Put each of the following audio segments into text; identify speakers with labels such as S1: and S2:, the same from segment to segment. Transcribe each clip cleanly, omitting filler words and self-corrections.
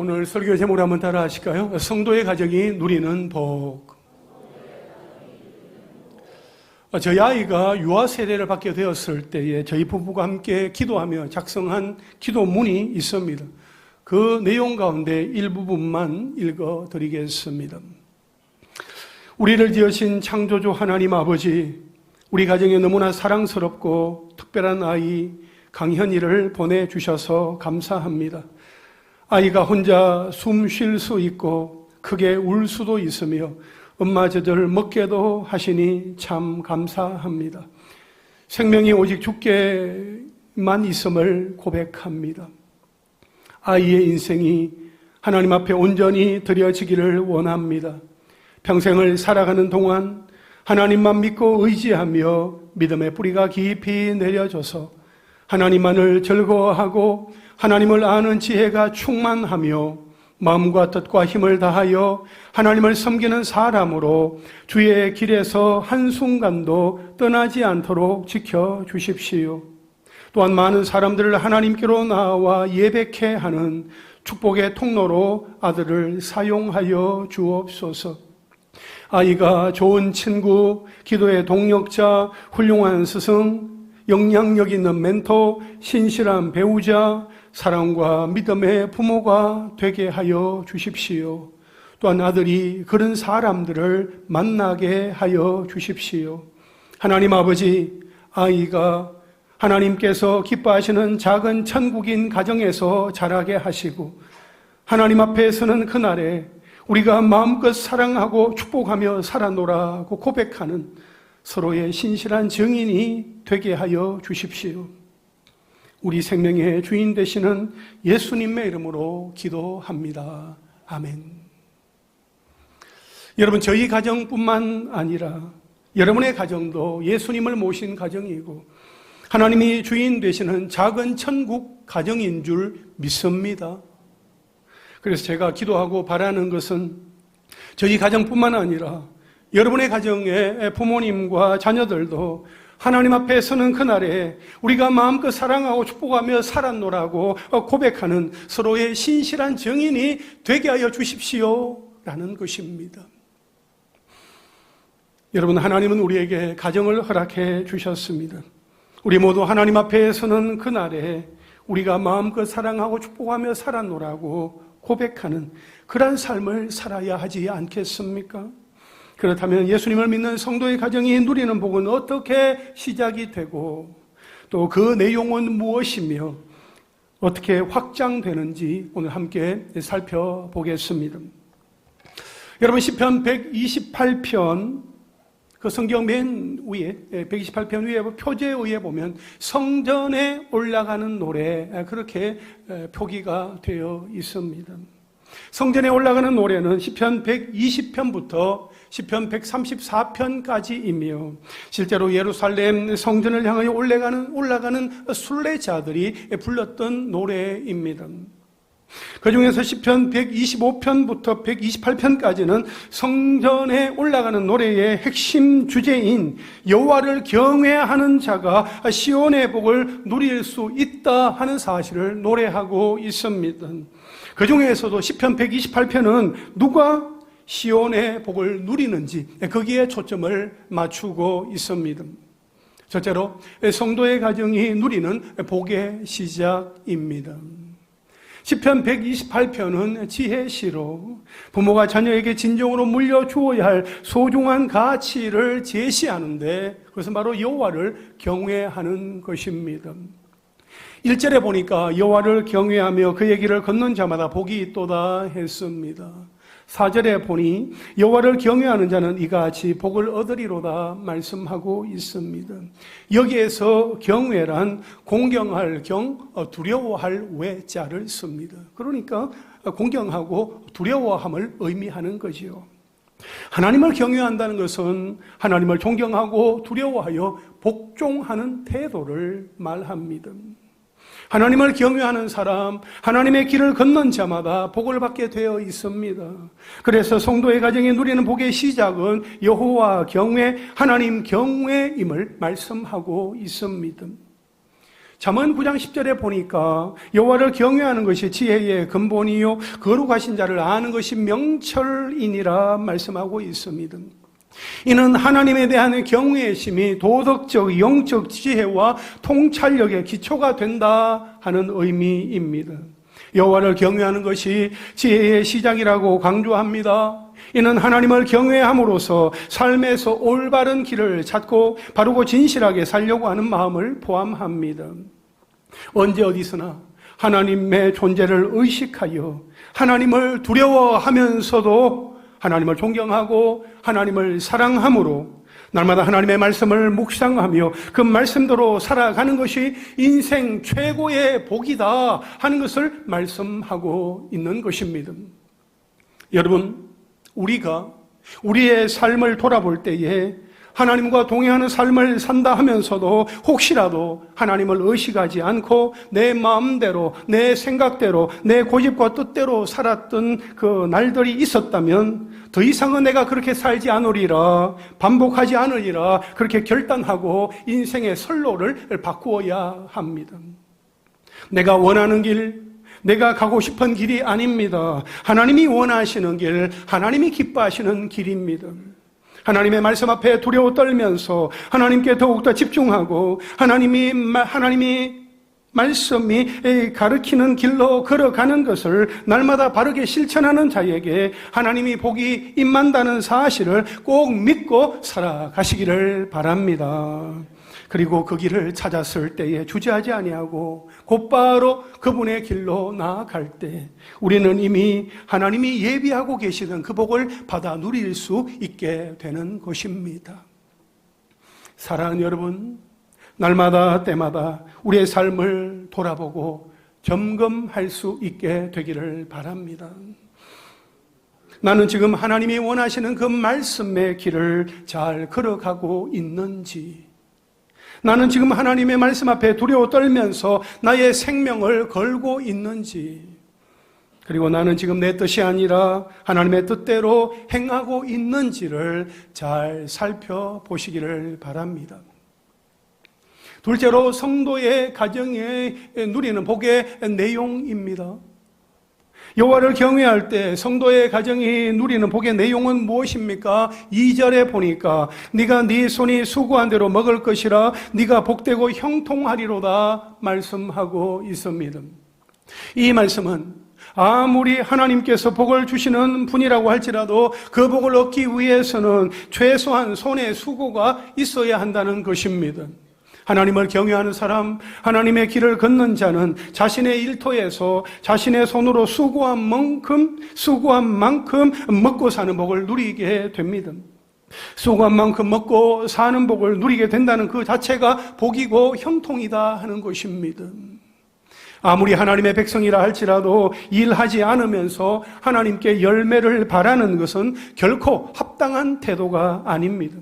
S1: 오늘 설교 제목을 한번 따라 하실까요? 성도의 가정이 누리는 복. 저희 아이가 유아 세례를 받게 되었을 때에 저희 부부가 함께 기도하며 작성한 기도문이 있습니다. 그 내용 가운데 일부분만 읽어드리겠습니다. 우리를 지으신 창조주 하나님 아버지, 우리 가정에 너무나 사랑스럽고 특별한 아이 강현이를 보내주셔서 감사합니다. 아이가 혼자 숨 쉴 수 있고 크게 울 수도 있으며 엄마 젖을 먹게도 하시니 참 감사합니다. 생명이 오직 주께만 있음을 고백합니다. 아이의 인생이 하나님 앞에 온전히 드려지기를 원합니다. 평생을 살아가는 동안 하나님만 믿고 의지하며 믿음의 뿌리가 깊이 내려져서 하나님만을 즐거워하고 하나님을 아는 지혜가 충만하며 마음과 뜻과 힘을 다하여 하나님을 섬기는 사람으로 주의 길에서 한순간도 떠나지 않도록 지켜주십시오. 또한 많은 사람들을 하나님께로 나와 예배케 하는 축복의 통로로 아들을 사용하여 주옵소서. 아이가 좋은 친구, 기도의 동력자, 훌륭한 스승, 영향력 있는 멘토, 신실한 배우자, 사랑과 믿음의 부모가 되게 하여 주십시오. 또한 아들이 그런 사람들을 만나게 하여 주십시오. 하나님 아버지, 아이가 하나님께서 기뻐하시는 작은 천국인 가정에서 자라게 하시고 하나님 앞에 서는 그날에 우리가 마음껏 사랑하고 축복하며 살아노라고 고백하는 서로의 신실한 증인이 되게 하여 주십시오. 우리 생명의 주인 되시는 예수님의 이름으로 기도합니다. 아멘. 여러분, 저희 가정뿐만 아니라 여러분의 가정도 예수님을 모신 가정이고 하나님이 주인 되시는 작은 천국 가정인 줄 믿습니다. 그래서 제가 기도하고 바라는 것은 저희 가정뿐만 아니라 여러분의 가정의 부모님과 자녀들도 하나님 앞에 서는 그날에 우리가 마음껏 사랑하고 축복하며 살았노라고 고백하는 서로의 신실한 증인이 되게 하여 주십시오 라는 것입니다. 여러분, 하나님은 우리에게 가정을 허락해 주셨습니다. 우리 모두 하나님 앞에 서는 그날에 우리가 마음껏 사랑하고 축복하며 살았노라고 고백하는 그런 삶을 살아야 하지 않겠습니까? 그렇다면 예수님을 믿는 성도의 가정이 누리는 복은 어떻게 시작이 되고 또 그 내용은 무엇이며 어떻게 확장되는지 오늘 함께 살펴보겠습니다. 여러분, 시편 128편 그 성경 맨 위에 128편 위에 표제에 의해 보면 성전에 올라가는 노래 그렇게 표기가 되어 있습니다. 성전에 올라가는 노래는 시편 120편부터 시편 134편까지이며 실제로 예루살렘 성전을 향하여 올라가는 순례자들이 불렀던 노래입니다. 그 중에서 시편 125편부터 128편까지는 성전에 올라가는 노래의 핵심 주제인 여호와를 경외하는 자가 시온의 복을 누릴 수 있다 하는 사실을 노래하고 있습니다. 그 중에서도 시편 128편은 누가 시온의 복을 누리는지 거기에 초점을 맞추고 있습니다. 첫째로 성도의 가정이 누리는 복의 시작입니다. 시편 128편은 지혜시로 부모가 자녀에게 진정으로 물려주어야 할 소중한 가치를 제시하는데 그것은 바로 여호와를 경외하는 것입니다. 1절에 보니까 여호와를 경외하며 그의 길을 걷는 자마다 복이 있도다 했습니다. 4절에 보니 여호와를 경외하는 자는 이같이 복을 얻으리로다 말씀하고 있습니다. 여기에서 경외란 공경할 경, 두려워할 외자를 씁니다. 그러니까 공경하고 두려워함을 의미하는 거지요. 하나님을 경외한다는 것은 하나님을 존경하고 두려워하여 복종하는 태도를 말합니다. 하나님을 경외하는 사람, 하나님의 길을 걷는 자마다 복을 받게 되어 있습니다. 그래서 성도의 가정에 누리는 복의 시작은 여호와 경외, 하나님 경외임을 말씀하고 있습니다. 잠언 9장 10절에 보니까 여호와를 경외하는 것이 지혜의 근본이요 거룩하신 자를 아는 것이 명철이니라 말씀하고 있습니다. 이는 하나님에 대한 경외의 심이 도덕적, 영적 지혜와 통찰력의 기초가 된다 하는 의미입니다. 여호와를 경외하는 것이 지혜의 시작이라고 강조합니다. 이는 하나님을 경외함으로써 삶에서 올바른 길을 찾고 바르고 진실하게 살려고 하는 마음을 포함합니다. 언제 어디서나 하나님의 존재를 의식하여 하나님을 두려워하면서도 하나님을 존경하고 하나님을 사랑함으로 날마다 하나님의 말씀을 묵상하며 그 말씀대로 살아가는 것이 인생 최고의 복이다 하는 것을 말씀하고 있는 것입니다. 여러분, 우리가 우리의 삶을 돌아볼 때에 하나님과 동행하는 삶을 산다 하면서도 혹시라도 하나님을 의식하지 않고 내 마음대로, 내 생각대로, 내 고집과 뜻대로 살았던 그 날들이 있었다면 더 이상은 내가 그렇게 살지 않으리라, 반복하지 않으리라 그렇게 결단하고 인생의 선로를 바꾸어야 합니다. 내가 원하는 길, 내가 가고 싶은 길이 아닙니다. 하나님이 원하시는 길, 하나님이 기뻐하시는 길입니다. 하나님의 말씀 앞에 두려워 떨면서 하나님께 더욱더 집중하고 하나님이 말씀이 가르치는 길로 걸어가는 것을 날마다 바르게 실천하는 자에게 하나님이 복이 임한다는 사실을 꼭 믿고 살아가시기를 바랍니다. 그리고 그 길을 찾았을 때에 주저하지 아니하고 곧바로 그분의 길로 나아갈 때 우리는 이미 하나님이 예비하고 계시는 그 복을 받아 누릴 수 있게 되는 것입니다. 사랑하는 여러분, 날마다 때마다 우리의 삶을 돌아보고 점검할 수 있게 되기를 바랍니다. 나는 지금 하나님이 원하시는 그 말씀의 길을 잘 걸어가고 있는지, 나는 지금 하나님의 말씀 앞에 두려워 떨면서 나의 생명을 걸고 있는지, 그리고 나는 지금 내 뜻이 아니라 하나님의 뜻대로 행하고 있는지를 잘 살펴보시기를 바랍니다. 둘째로 성도의 가정에 누리는 복의 내용입니다. 여호와를 경외할 때 성도의 가정이 누리는 복의 내용은 무엇입니까? 2절에 보니까 네가 네 손이 수고한 대로 먹을 것이라 네가 복되고 형통하리로다 말씀하고 있습니다. 이 말씀은 아무리 하나님께서 복을 주시는 분이라고 할지라도 그 복을 얻기 위해서는 최소한 손에 수고가 있어야 한다는 것입니다. 하나님을 경외하는 사람, 하나님의 길을 걷는 자는 자신의 일터에서 자신의 손으로 수고한 만큼 먹고 사는 복을 누리게 됩니다. 수고한 만큼 먹고 사는 복을 누리게 된다는 그 자체가 복이고 형통이다 하는 것입니다. 아무리 하나님의 백성이라 할지라도 일하지 않으면서 하나님께 열매를 바라는 것은 결코 합당한 태도가 아닙니다.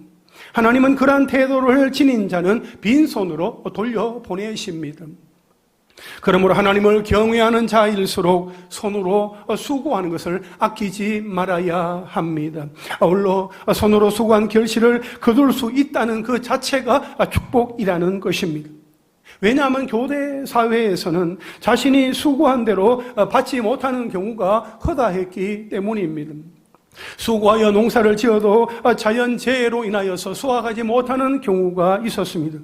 S1: 하나님은 그러한 태도를 지닌 자는 빈손으로 돌려보내십니다. 그러므로 하나님을 경외하는 자일수록 손으로 수고하는 것을 아끼지 말아야 합니다. 아울러 손으로 수고한 결실을 거둘 수 있다는 그 자체가 축복이라는 것입니다. 왜냐하면 교대 사회에서는 자신이 수고한 대로 받지 못하는 경우가 허다했기 때문입니다. 수고하여 농사를 지어도 자연재해로 인하여서 수확하지 못하는 경우가 있었습니다.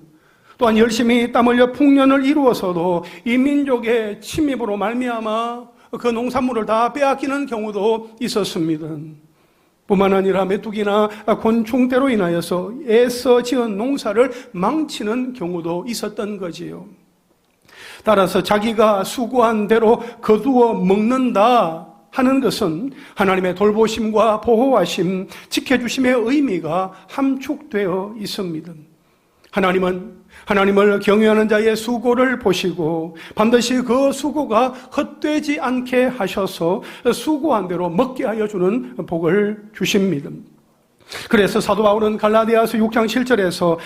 S1: 또한 열심히 땀 흘려 풍년을 이루어서도 이민족의 침입으로 말미암아 그 농산물을 다 빼앗기는 경우도 있었습니다. 뿐만 아니라 메뚜기나 곤충대로 인하여서 애써 지은 농사를 망치는 경우도 있었던 거지요. 따라서 자기가 수고한 대로 거두어 먹는다 하는 것은 하나님의 돌보심과 보호하심, 지켜주심의 의미가 함축되어 있습니다. 하나님은 하나님을 경외하는 자의 수고를 보시고 반드시 그 수고가 헛되지 않게 하셔서 수고한 대로 먹게 하여 주는 복을 주십니다. 그래서 사도 바울은 갈라디아서 6장 7절에서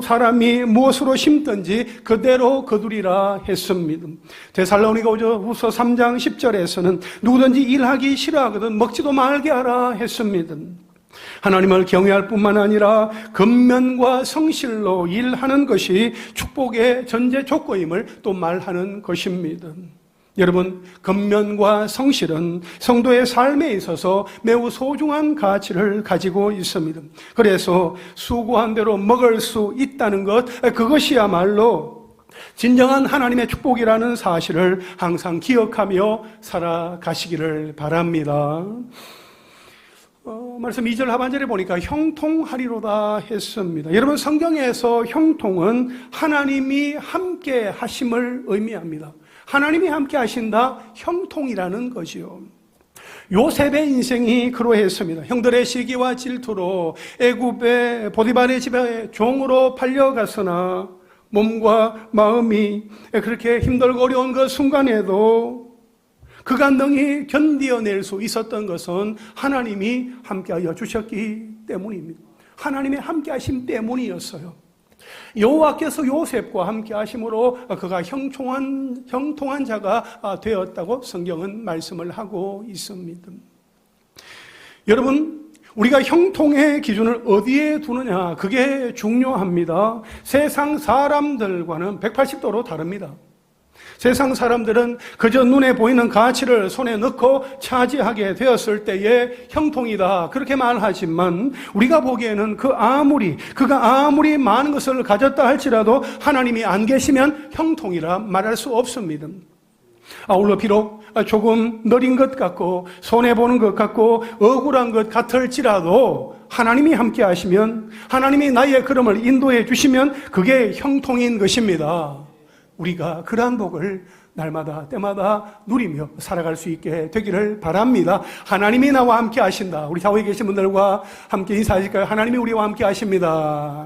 S1: 사람이 무엇으로 심든지 그대로 거두리라 했습니다. 데살로니가 후서 3장 10절에서는 누구든지 일하기 싫어하거든 먹지도 말게 하라 했습니다. 하나님을 경외할 뿐만 아니라 근면과 성실로 일하는 것이 축복의 전제 조건임을 또 말하는 것입니다. 여러분, 근면과 성실은 성도의 삶에 있어서 매우 소중한 가치를 가지고 있습니다. 그래서 수고한 대로 먹을 수 있다는 것, 그것이야말로 진정한 하나님의 축복이라는 사실을 항상 기억하며 살아가시기를 바랍니다. 말씀 2절 하반절에 보니까 형통하리로다 했습니다. 여러분, 성경에서 형통은 하나님이 함께 하심을 의미합니다. 하나님이 함께 하신다, 형통이라는 것이요. 요셉의 인생이 그러했습니다. 형들의 시기와 질투로 애굽의 보디발의 집에 종으로 팔려갔으나 몸과 마음이 그렇게 힘들고 어려운 그 순간에도 그가 능히 견디어낼 수 있었던 것은 하나님이 함께하여 주셨기 때문입니다. 하나님의 함께하심 때문이었어요. 여호와께서 요셉과 함께하심으로 그가 형통한 자가 되었다고 성경은 말씀을 하고 있습니다. 여러분, 우리가 형통의 기준을 어디에 두느냐, 그게 중요합니다. 세상 사람들과는 180도로 다릅니다. 세상 사람들은 그저 눈에 보이는 가치를 손에 넣고 차지하게 되었을 때의 형통이다, 그렇게 말하지만 우리가 보기에는 그가 아무리 많은 것을 가졌다 할지라도 하나님이 안 계시면 형통이라 말할 수 없습니다. 아울러 비록 조금 느린 것 같고 손해보는 것 같고 억울한 것 같을지라도 하나님이 함께 하시면, 하나님이 나의 걸음을 인도해 주시면 그게 형통인 것입니다. 우리가 그러한 복을 날마다 때마다 누리며 살아갈 수 있게 되기를 바랍니다. 하나님이 나와 함께 하신다. 우리 좌우에 계신 분들과 함께 인사하실까요? 하나님이 우리와 함께 하십니다.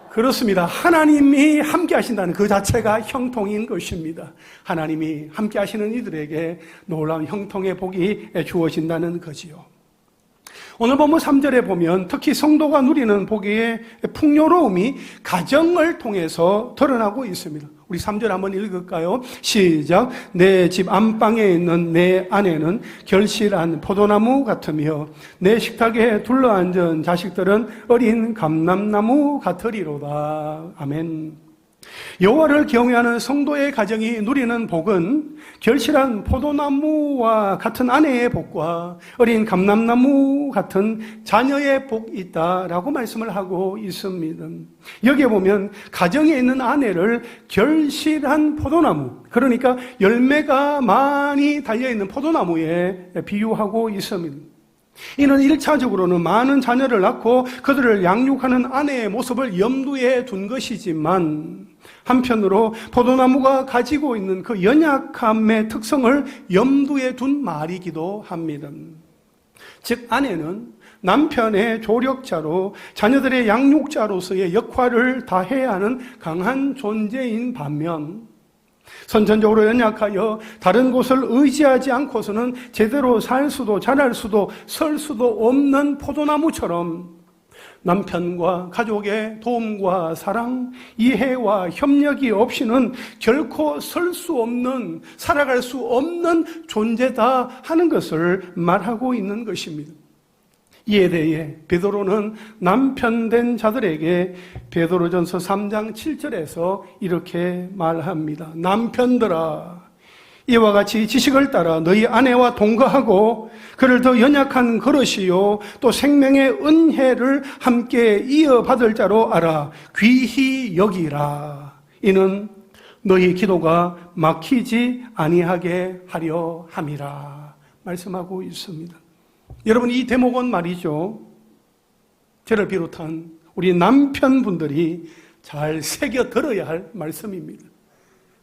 S1: 그렇습니다. 하나님이 함께 하신다는 그 자체가 형통인 것입니다. 하나님이 함께 하시는 이들에게 놀라운 형통의 복이 주어진다는 거지요. 오늘 본문 3절에 보면 특히 성도가 누리는 복의 풍요로움이 가정을 통해서 드러나고 있습니다. 우리 3절 한번 읽을까요? 시작. 내 집 안방에 있는 내 아내는 결실한 포도나무 같으며 내 식탁에 둘러앉은 자식들은 어린 감람나무 같으리로다. 아멘. 여호와를 경외하는 성도의 가정이 누리는 복은 결실한 포도나무와 같은 아내의 복과 어린 감람나무 같은 자녀의 복이 있다라고 말씀을 하고 있습니다. 여기에 보면 가정에 있는 아내를 결실한 포도나무, 그러니까 열매가 많이 달려있는 포도나무에 비유하고 있습니다. 이는 1차적으로는 많은 자녀를 낳고 그들을 양육하는 아내의 모습을 염두에 둔 것이지만 한편으로 포도나무가 가지고 있는 그 연약함의 특성을 염두에 둔 말이기도 합니다. 즉, 아내는 남편의 조력자로 자녀들의 양육자로서의 역할을 다해야 하는 강한 존재인 반면 선천적으로 연약하여 다른 곳을 의지하지 않고서는 제대로 살 수도 자랄 수도 설 수도 없는 포도나무처럼 남편과 가족의 도움과 사랑, 이해와 협력이 없이는 결코 설 수 없는, 살아갈 수 없는 존재다 하는 것을 말하고 있는 것입니다. 이에 대해 베드로는 남편 된 자들에게 베드로전서 3장 7절에서 이렇게 말합니다. 남편들아, 이와 같이 지식을 따라 너희 아내와 동거하고 그를 더 연약한 그릇이요 또 생명의 은혜를 함께 이어받을 자로 알아 귀히 여기라. 이는 너희 기도가 막히지 아니하게 하려 함이라 말씀하고 있습니다. 여러분, 이 대목은 말이죠, 저를 비롯한 우리 남편분들이 잘 새겨 들어야 할 말씀입니다.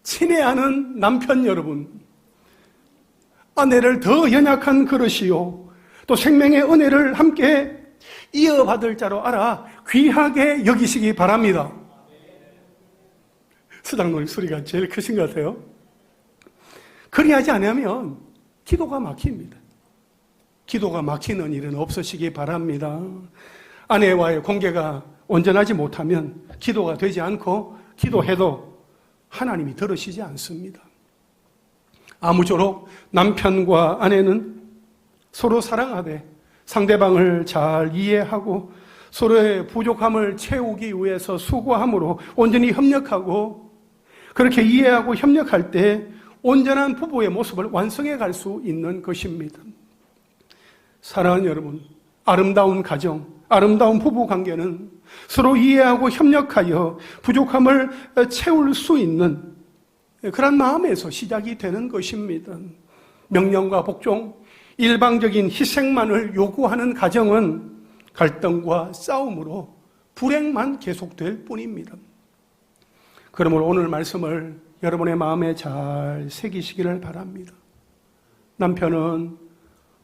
S1: 친애하는 남편 여러분, 아내를 더 연약한 그릇이요 또 생명의 은혜를 함께 이어받을 자로 알아 귀하게 여기시기 바랍니다. 수장님 소리가 제일 크신 것 같아요. 그리하지 않으면 기도가 막힙니다. 기도가 막히는 일은 없으시기 바랍니다. 아내와의 관계가 온전하지 못하면 기도가 되지 않고 기도해도 하나님이 들으시지 않습니다. 아무쪼록 남편과 아내는 서로 사랑하되 상대방을 잘 이해하고 서로의 부족함을 채우기 위해서 수고함으로 온전히 협력하고 그렇게 이해하고 협력할 때 온전한 부부의 모습을 완성해 갈 수 있는 것입니다. 사랑하는 여러분, 아름다운 가정, 아름다운 부부 관계는 서로 이해하고 협력하여 부족함을 채울 수 있는 그런 마음에서 시작이 되는 것입니다. 명령과 복종, 일방적인 희생만을 요구하는 가정은 갈등과 싸움으로 불행만 계속될 뿐입니다. 그러므로 오늘 말씀을 여러분의 마음에 잘 새기시기를 바랍니다. 남편은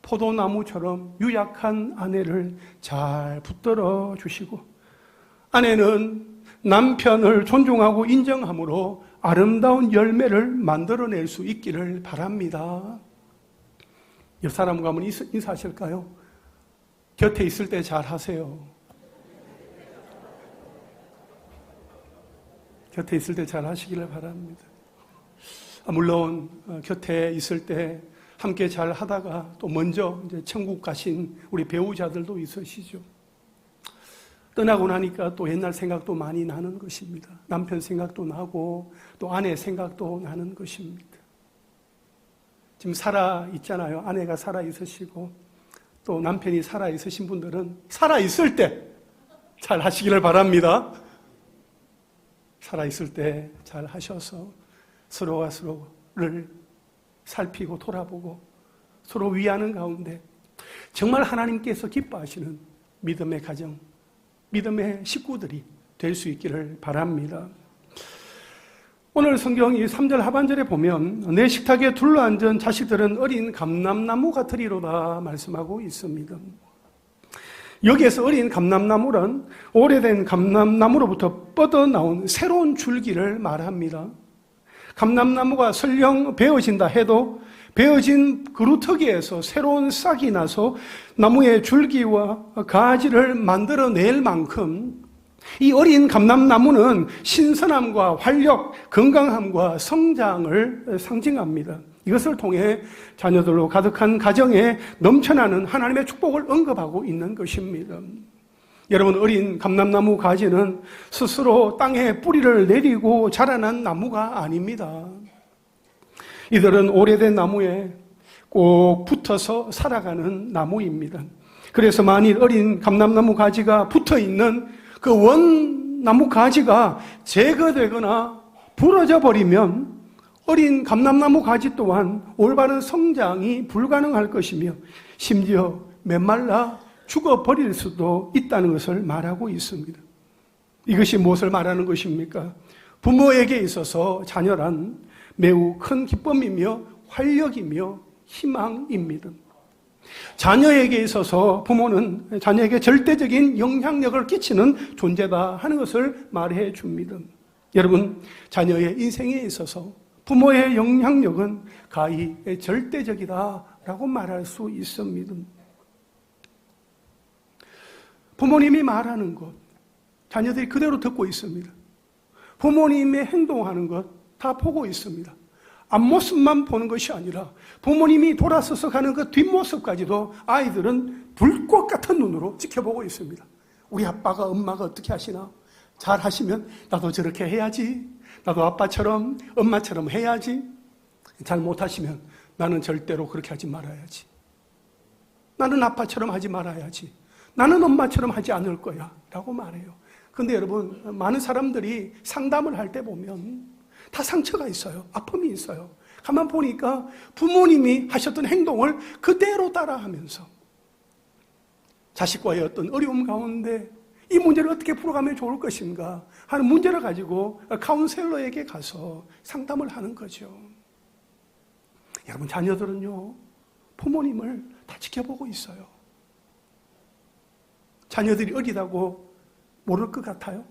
S1: 포도나무처럼 유약한 아내를 잘 붙들어 주시고, 아내는 남편을 존중하고 인정함으로 아름다운 열매를 만들어낼 수 있기를 바랍니다. 옆 사람과 한번 인사하실까요? 곁에 있을 때 잘 하세요. 곁에 있을 때 잘 하시기를 바랍니다. 물론 곁에 있을 때 함께 잘 하다가 또 먼저 이제 천국 가신 우리 배우자들도 있으시죠. 떠나고 나니까 또 옛날 생각도 많이 나는 것입니다. 남편 생각도 나고 또 아내 생각도 나는 것입니다. 지금 살아 있잖아요. 아내가 살아 있으시고 또 남편이 살아 있으신 분들은 살아 있을 때 잘 하시기를 바랍니다. 살아 있을 때 잘 하셔서 서로가 서로를 살피고 돌아보고 서로 위하는 가운데 정말 하나님께서 기뻐하시는 믿음의 가정, 믿음의 식구들이 될 수 있기를 바랍니다. 오늘 성경 이 3절 하반절에 보면 내 식탁에 둘러앉은 자식들은 어린 감람나무 같으리로다 말씀하고 있습니다. 여기에서 어린 감람나무는 오래된 감람나무로부터 뻗어나온 새로운 줄기를 말합니다. 감람나무가 설령 베어진다 해도 베어진 그루터기에서 새로운 싹이 나서 나무의 줄기와 가지를 만들어낼 만큼 이 어린 감람나무는 신선함과 활력, 건강함과 성장을 상징합니다. 이것을 통해 자녀들로 가득한 가정에 넘쳐나는 하나님의 축복을 언급하고 있는 것입니다. 여러분, 어린 감람나무 가지는 스스로 땅에 뿌리를 내리고 자라난 나무가 아닙니다. 이들은 오래된 나무에 꼭 붙어서 살아가는 나무입니다. 그래서 만일 어린 감람나무 가지가 붙어있는 그 원나무 가지가 제거되거나 부러져 버리면 어린 감람나무 가지 또한 올바른 성장이 불가능할 것이며 심지어 메말라 죽어버릴 수도 있다는 것을 말하고 있습니다. 이것이 무엇을 말하는 것입니까? 부모에게 있어서 자녀란 매우 큰 기쁨이며 활력이며 희망입니다. 자녀에게 있어서 부모는 자녀에게 절대적인 영향력을 끼치는 존재다 하는 것을 말해 줍니다. 여러분, 자녀의 인생에 있어서 부모의 영향력은 가히 절대적이다라고 말할 수 있습니다. 부모님이 말하는 것, 자녀들이 그대로 듣고 있습니다. 부모님의 행동하는 것 다 보고 있습니다. 앞모습만 보는 것이 아니라 부모님이 돌아서서 가는 그 뒷모습까지도 아이들은 불꽃 같은 눈으로 지켜보고 있습니다. 우리 아빠가 엄마가 어떻게 하시나? 잘 하시면 나도 저렇게 해야지. 나도 아빠처럼 엄마처럼 해야지. 잘 못하시면 나는 절대로 그렇게 하지 말아야지. 나는 아빠처럼 하지 말아야지. 나는 엄마처럼 하지 않을 거야 라고 말해요. 근데 여러분, 많은 사람들이 상담을 할 때 보면 다 상처가 있어요. 아픔이 있어요. 가만 보니까 부모님이 하셨던 행동을 그대로 따라하면서 자식과의 어떤 어려움 가운데 이 문제를 어떻게 풀어가면 좋을 것인가 하는 문제를 가지고 카운셀러에게 가서 상담을 하는 거죠. 여러분, 자녀들은요, 부모님을 다 지켜보고 있어요. 자녀들이 어리다고 모를 것 같아요?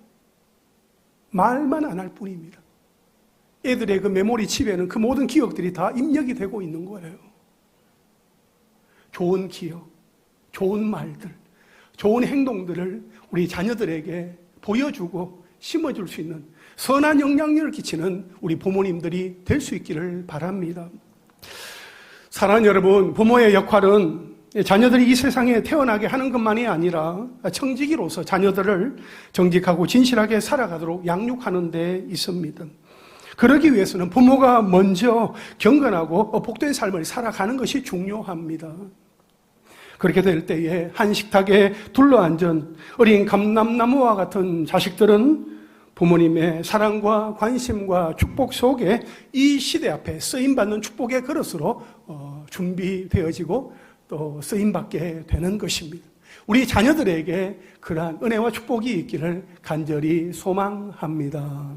S1: 말만 안 할 뿐입니다. 애들의 그 메모리 칩에는 그 모든 기억들이 다 입력이 되고 있는 거예요. 좋은 기억, 좋은 말들, 좋은 행동들을 우리 자녀들에게 보여주고 심어줄 수 있는 선한 영향력을 끼치는 우리 부모님들이 될 수 있기를 바랍니다. 사랑하는 여러분, 부모의 역할은 자녀들이 이 세상에 태어나게 하는 것만이 아니라 청지기로서 자녀들을 정직하고 진실하게 살아가도록 양육하는 데 있습니다. 그러기 위해서는 부모가 먼저 경건하고 복된 삶을 살아가는 것이 중요합니다. 그렇게 될 때에 한 식탁에 둘러앉은 어린 감람나무와 같은 자식들은 부모님의 사랑과 관심과 축복 속에 이 시대 앞에 쓰임받는 축복의 그릇으로 준비되어지고 또 쓰임받게 되는 것입니다. 우리 자녀들에게 그러한 은혜와 축복이 있기를 간절히 소망합니다.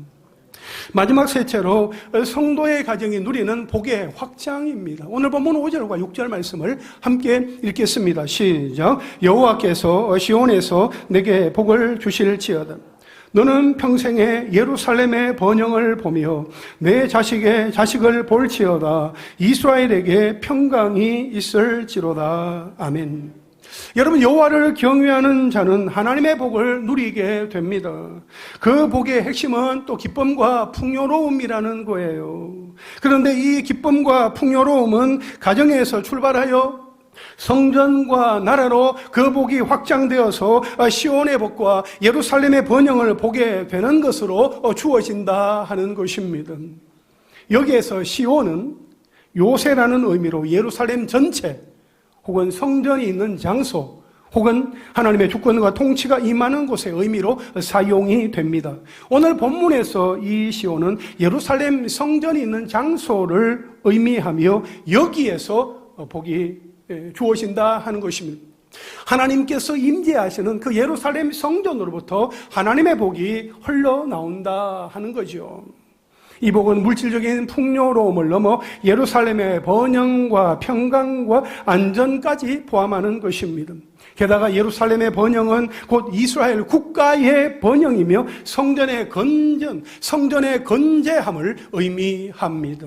S1: 마지막 셋째로 성도의 가정이 누리는 복의 확장입니다. 오늘 본문 5절과 6절 말씀을 함께 읽겠습니다. 시작. 여호와께서 시온에서 내게 복을 주실지어다. 너는 평생에 예루살렘의 번영을 보며 내 자식의 자식을 볼지어다. 이스라엘에게 평강이 있을지로다. 아멘. 여러분, 여호와를 경외하는 자는 하나님의 복을 누리게 됩니다. 그 복의 핵심은 또 기쁨과 풍요로움이라는 거예요. 그런데 이 기쁨과 풍요로움은 가정에서 출발하여 성전과 나라로 그 복이 확장되어서 시온의 복과 예루살렘의 번영을 보게 되는 것으로 주어진다 하는 것입니다. 여기에서 시온은 요새라는 의미로 예루살렘 전체 혹은 성전이 있는 장소 혹은 하나님의 주권과 통치가 임하는 곳의 의미로 사용이 됩니다. 오늘 본문에서 이 시온은 예루살렘 성전이 있는 장소를 의미하며 여기에서 복이 주어진다 하는 것입니다. 하나님께서 임재하시는 그 예루살렘 성전으로부터 하나님의 복이 흘러나온다 하는 거죠. 이 복은 물질적인 풍요로움을 넘어 예루살렘의 번영과 평강과 안전까지 포함하는 것입니다. 게다가 예루살렘의 번영은 곧 이스라엘 국가의 번영이며 성전의 건전, 성전의 건재함을 의미합니다.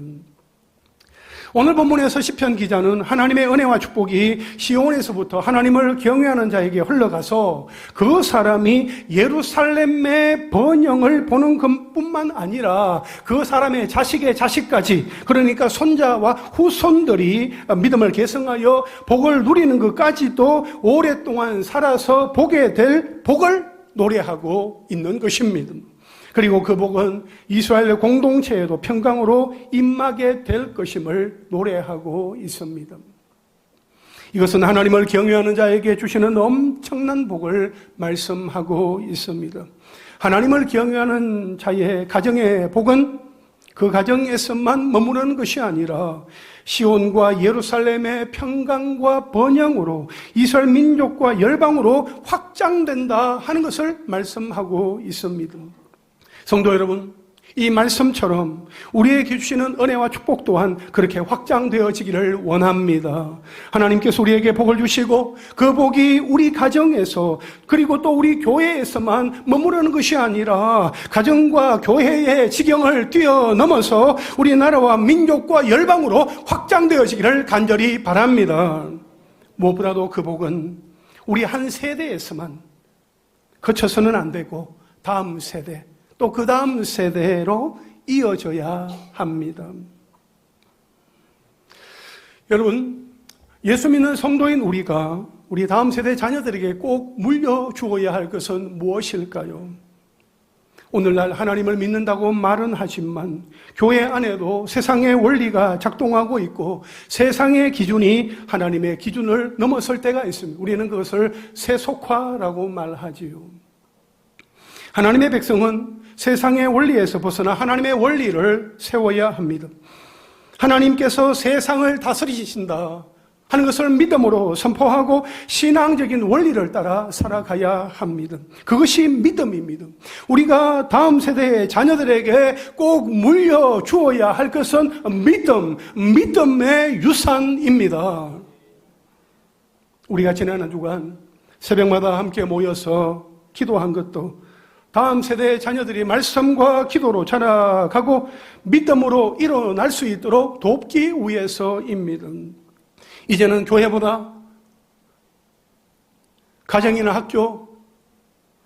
S1: 오늘 본문에서 시편 기자는 하나님의 은혜와 축복이 시온에서부터 하나님을 경외하는 자에게 흘러가서 그 사람이 예루살렘의 번영을 보는 것뿐만 아니라 그 사람의 자식의 자식까지, 그러니까 손자와 후손들이 믿음을 계승하여 복을 누리는 것까지도 오랫동안 살아서 보게 될 복을 노래하고 있는 것입니다. 그리고 그 복은 이스라엘 공동체에도 평강으로 임하게 될 것임을 노래하고 있습니다. 이것은 하나님을 경외하는 자에게 주시는 엄청난 복을 말씀하고 있습니다. 하나님을 경외하는 자의 가정의 복은 그 가정에서만 머무르는 것이 아니라 시온과 예루살렘의 평강과 번영으로 이스라엘 민족과 열방으로 확장된다 하는 것을 말씀하고 있습니다. 성도 여러분, 이 말씀처럼 우리에게 주시는 은혜와 축복 또한 그렇게 확장되어지기를 원합니다. 하나님께서 우리에게 복을 주시고 그 복이 우리 가정에서 그리고 또 우리 교회에서만 머무르는 것이 아니라 가정과 교회의 지경을 뛰어넘어서 우리나라와 민족과 열방으로 확장되어지기를 간절히 바랍니다. 무엇보다도 그 복은 우리 한 세대에서만 그쳐서는 안 되고 다음 세대 또 그 다음 세대로 이어져야 합니다. 여러분, 예수 믿는 성도인 우리가 우리 다음 세대 자녀들에게 꼭 물려주어야 할 것은 무엇일까요? 오늘날 하나님을 믿는다고 말은 하지만 교회 안에도 세상의 원리가 작동하고 있고 세상의 기준이 하나님의 기준을 넘어설 때가 있습니다. 우리는 그것을 세속화라고 말하지요. 하나님의 백성은 세상의 원리에서 벗어나 하나님의 원리를 세워야 합니다. 하나님께서 세상을 다스리신다 하는 것을 믿음으로 선포하고 신앙적인 원리를 따라 살아가야 합니다. 그것이 믿음입니다. 우리가 다음 세대의 자녀들에게 꼭 물려주어야 할 것은 믿음의 유산입니다. 우리가 지난 한 주간 새벽마다 함께 모여서 기도한 것도 다음 세대의 자녀들이 말씀과 기도로 자라가고 믿음으로 일어날 수 있도록 돕기 위해서입니다. 이제는 교회보다 가정이나 학교,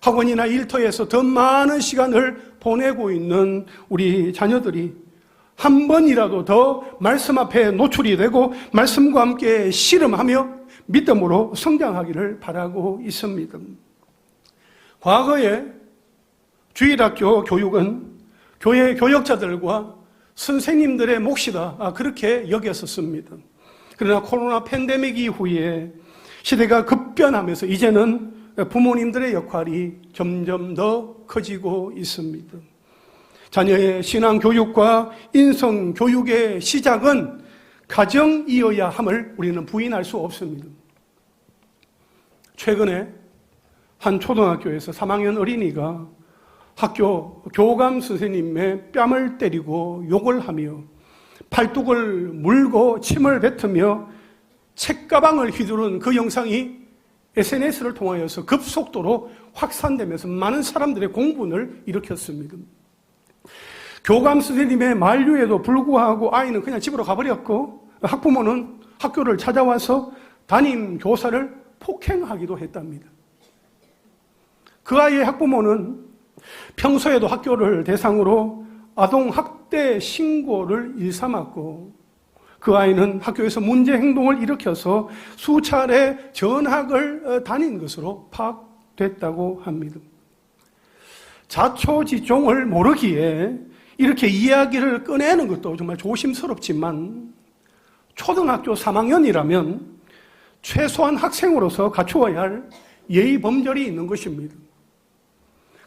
S1: 학원이나 일터에서 더 많은 시간을 보내고 있는 우리 자녀들이 한 번이라도 더 말씀 앞에 노출이 되고 말씀과 함께 씨름하며 믿음으로 성장하기를 바라고 있습니다. 과거에 주일학교 교육은 교회 교역자들과 선생님들의 몫이다, 그렇게 여겼었습니다. 그러나 코로나 팬데믹 이후에 시대가 급변하면서 이제는 부모님들의 역할이 점점 더 커지고 있습니다. 자녀의 신앙교육과 인성교육의 시작은 가정이어야 함을 우리는 부인할 수 없습니다. 최근에 한 초등학교에서 3학년 어린이가 학교 교감 선생님의 뺨을 때리고 욕을 하며 팔뚝을 물고 침을 뱉으며 책가방을 휘두른 그 영상이 SNS를 통하여서 급속도로 확산되면서 많은 사람들의 공분을 일으켰습니다. 교감 선생님의 만류에도 불구하고 아이는 그냥 집으로 가버렸고, 학부모는 학교를 찾아와서 담임 교사를 폭행하기도 했답니다. 그 아이의 학부모는 평소에도 학교를 대상으로 아동학대 신고를 일삼았고, 그 아이는 학교에서 문제 행동을 일으켜서 수차례 전학을 다닌 것으로 파악됐다고 합니다. 자초지종을 모르기에 이렇게 이야기를 꺼내는 것도 정말 조심스럽지만, 초등학교 3학년이라면 최소한 학생으로서 갖추어야 할 예의 범절이 있는 것입니다.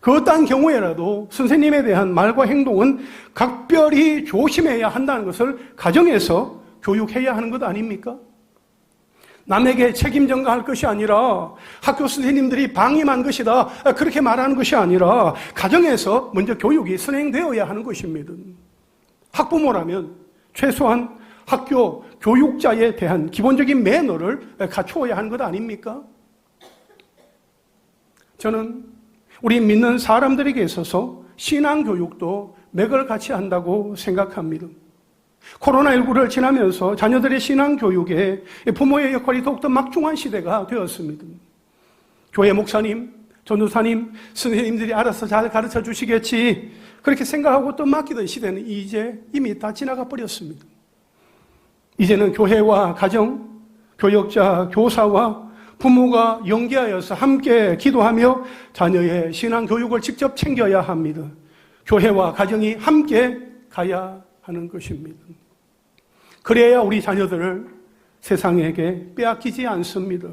S1: 그 어떠한 경우에라도 선생님에 대한 말과 행동은 각별히 조심해야 한다는 것을 가정에서 교육해야 하는 것 아닙니까? 남에게 책임 전가할 것이 아니라 학교 선생님들이 방임한 것이다, 그렇게 말하는 것이 아니라 가정에서 먼저 교육이 선행되어야 하는 것입니다. 학부모라면 최소한 학교 교육자에 대한 기본적인 매너를 갖추어야 하는 것 아닙니까? 저는 우리 믿는 사람들에게 있어서 신앙교육도 맥을 같이 한다고 생각합니다. 코로나19를 지나면서 자녀들의 신앙교육에 부모의 역할이 더욱더 막중한 시대가 되었습니다. 교회 목사님, 전도사님, 선생님들이 알아서 잘 가르쳐 주시겠지, 그렇게 생각하고 또 맡기던 시대는 이제 이미 다 지나가 버렸습니다. 이제는 교회와 가정, 교역자, 교사와 부모가 연계하여서 함께 기도하며 자녀의 신앙교육을 직접 챙겨야 합니다. 교회와 가정이 함께 가야 하는 것입니다. 그래야 우리 자녀들을 세상에게 빼앗기지 않습니다.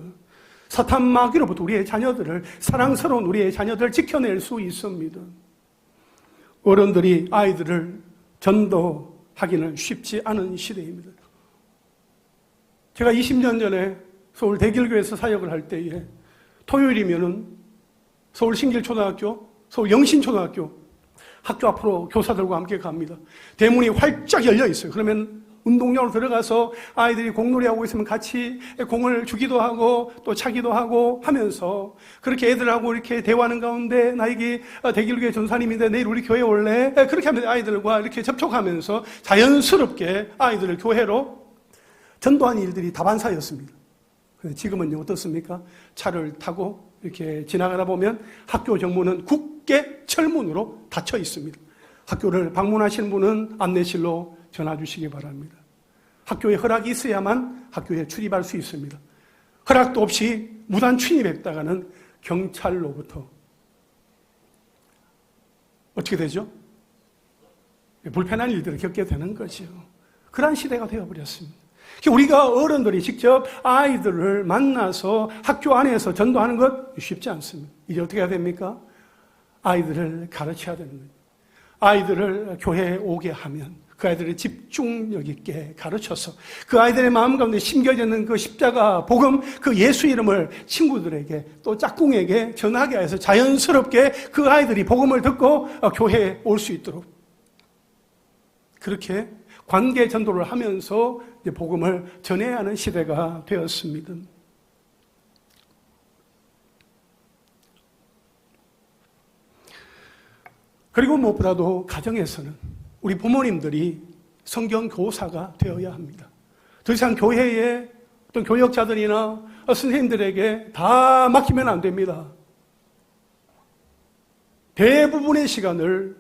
S1: 사탄 마귀로부터 우리의 자녀들을, 사랑스러운 우리의 자녀들을 지켜낼 수 있습니다. 어른들이 아이들을 전도하기는 쉽지 않은 시대입니다. 제가 20년 전에 서울 대길교에서 사역을 할 때에 토요일이면은 서울 신길초등학교, 서울 영신초등학교 학교 앞으로 교사들과 함께 갑니다. 대문이 활짝 열려 있어요. 그러면 운동장으로 들어가서 아이들이 공놀이하고 있으면 같이 공을 주기도 하고 또 차기도 하고 하면서 그렇게 애들하고 이렇게 대화하는 가운데, 나에게 대길교회 전사님인데 내일 우리 교회 올래? 그렇게 하면 아이들과 이렇게 접촉하면서 자연스럽게 아이들을 교회로 전도한 일들이 다반사였습니다. 지금은요, 어떻습니까? 차를 타고 이렇게 지나가다 보면 학교 정문은 굳게 철문으로 닫혀 있습니다. 학교를 방문하시는 분은 안내실로 전화 주시기 바랍니다. 학교에 허락이 있어야만 학교에 출입할 수 있습니다. 허락도 없이 무단 침입했다가는 경찰로부터 어떻게 되죠? 불편한 일들을 겪게 되는 거죠. 그러한 시대가 되어버렸습니다. 우리가 어른들이 직접 아이들을 만나서 학교 안에서 전도하는 것 쉽지 않습니다. 이제 어떻게 해야 됩니까? 아이들을 가르쳐야 되는 거예요. 아이들을 교회에 오게 하면 그 아이들을 집중력 있게 가르쳐서 그 아이들의 마음 가운데 심겨져 있는 그 십자가 복음, 그 예수 이름을 친구들에게 또 짝꿍에게 전하게 해서 자연스럽게 그 아이들이 복음을 듣고 교회에 올 수 있도록 그렇게 관계 전도를 하면서 이제 복음을 전해야 하는 시대가 되었습니다. 그리고 무엇보다도 가정에서는 우리 부모님들이 성경 교사가 되어야 합니다. 더 이상 교회의 어떤 교역자들이나 선생님들에게 다 맡기면 안 됩니다. 대부분의 시간을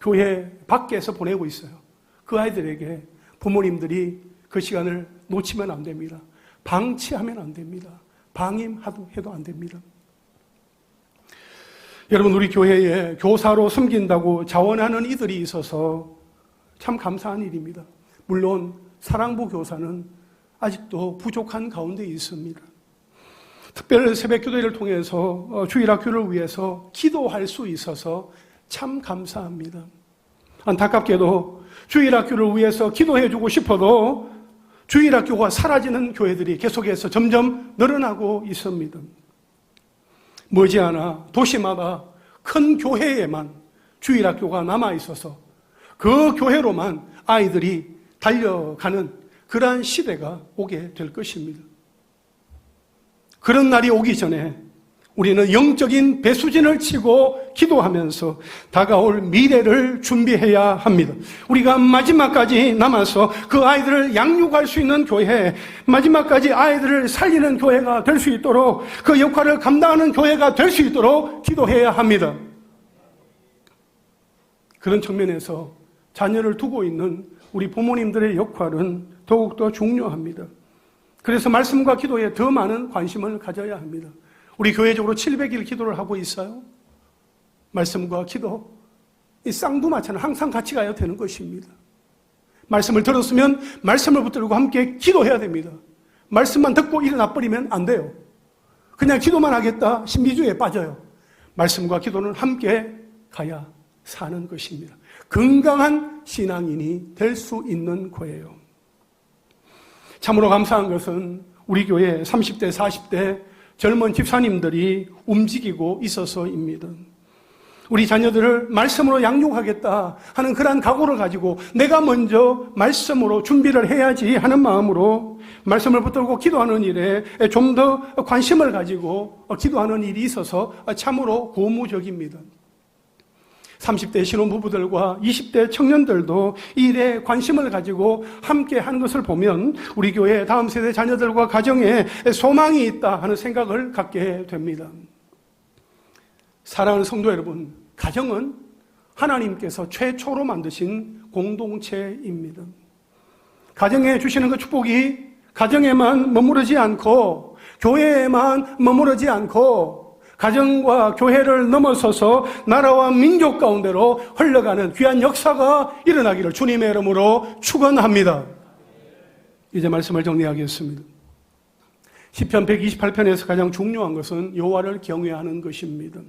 S1: 교회 밖에서 보내고 있어요. 그 아이들에게 부모님들이 그 시간을 놓치면 안 됩니다. 방치하면 안 됩니다. 방임해도 안 됩니다. 여러분, 우리 교회에 교사로 섬긴다고 자원하는 이들이 있어서 참 감사한 일입니다. 물론 사랑부 교사는 아직도 부족한 가운데 있습니다. 특별 새벽기도회를 통해서 주일학교를 위해서 기도할 수 있어서 참 감사합니다. 안타깝게도 주일학교를 위해서 기도해주고 싶어도 주일학교가 사라지는 교회들이 계속해서 점점 늘어나고 있습니다. 머지않아 도시마다 큰 교회에만 주일학교가 남아있어서 그 교회로만 아이들이 달려가는 그러한 시대가 오게 될 것입니다. 그런 날이 오기 전에 우리는 영적인 배수진을 치고 기도하면서 다가올 미래를 준비해야 합니다. 우리가 마지막까지 남아서 그 아이들을 양육할 수 있는 교회, 마지막까지 아이들을 살리는 교회가 될 수 있도록, 그 역할을 감당하는 교회가 될 수 있도록 기도해야 합니다. 그런 측면에서 자녀를 두고 있는 우리 부모님들의 역할은 더욱더 중요합니다. 그래서 말씀과 기도에 더 많은 관심을 가져야 합니다. 우리 교회적으로 700일 기도를 하고 있어요. 말씀과 기도, 이 쌍두마차는 항상 같이 가야 되는 것입니다. 말씀을 들었으면 말씀을 붙들고 함께 기도해야 됩니다. 말씀만 듣고 일어나 버리면 안 돼요. 그냥 기도만 하겠다, 신비주의에 빠져요. 말씀과 기도는 함께 가야 사는 것입니다. 건강한 신앙인이 될 수 있는 거예요. 참으로 감사한 것은 우리 교회 30대, 40대 젊은 집사님들이 움직이고 있어서입니다. 우리 자녀들을 말씀으로 양육하겠다 하는 그러한 각오를 가지고 내가 먼저 말씀으로 준비를 해야지 하는 마음으로 말씀을 붙들고 기도하는 일에 좀 더 관심을 가지고 기도하는 일이 있어서 참으로 고무적입니다. 30대 신혼부부들과 20대 청년들도 이 일에 관심을 가지고 함께 하는 것을 보면 우리 교회 다음 세대 자녀들과 가정에 소망이 있다 하는 생각을 갖게 됩니다. 사랑하는 성도 여러분, 가정은 하나님께서 최초로 만드신 공동체입니다. 가정에 주시는 그 축복이 가정에만 머무르지 않고 교회에만 머무르지 않고 가정과 교회를 넘어서서 나라와 민족 가운데로 흘러가는 귀한 역사가 일어나기를 주님의 이름으로 축원합니다. 이제 말씀을 정리하겠습니다. 시편 128편에서 가장 중요한 것은 여호와를 경외하는 것입니다.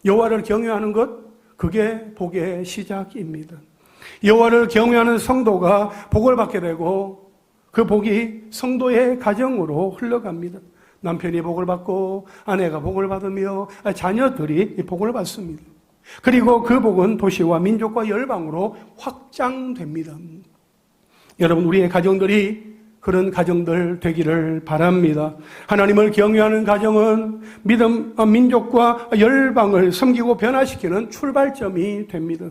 S1: 여호와를 경외하는 것, 그게 복의 시작입니다. 여호와를 경외하는 성도가 복을 받게 되고 그 복이 성도의 가정으로 흘러갑니다. 남편이 복을 받고 아내가 복을 받으며 자녀들이 복을 받습니다. 그리고 그 복은 도시와 민족과 열방으로 확장됩니다. 여러분, 우리의 가정들이 그런 가정들 되기를 바랍니다. 하나님을 경외하는 가정은 믿음, 민족과 열방을 섬기고 변화시키는 출발점이 됩니다.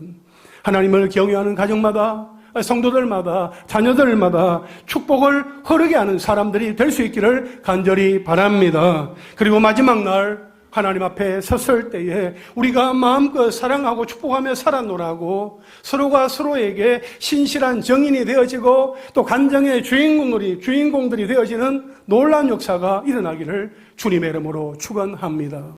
S1: 하나님을 경외하는 가정마다, 성도들마다, 자녀들마다 축복을 흐르게 하는 사람들이 될 수 있기를 간절히 바랍니다. 그리고 마지막 날 하나님 앞에 섰을 때에 우리가 마음껏 사랑하고 축복하며 살아노라고 서로가 서로에게 신실한 정인이 되어지고 또 간정의 주인공들이 되어지는 놀라운 역사가 일어나기를 주님의 이름으로 축원합니다.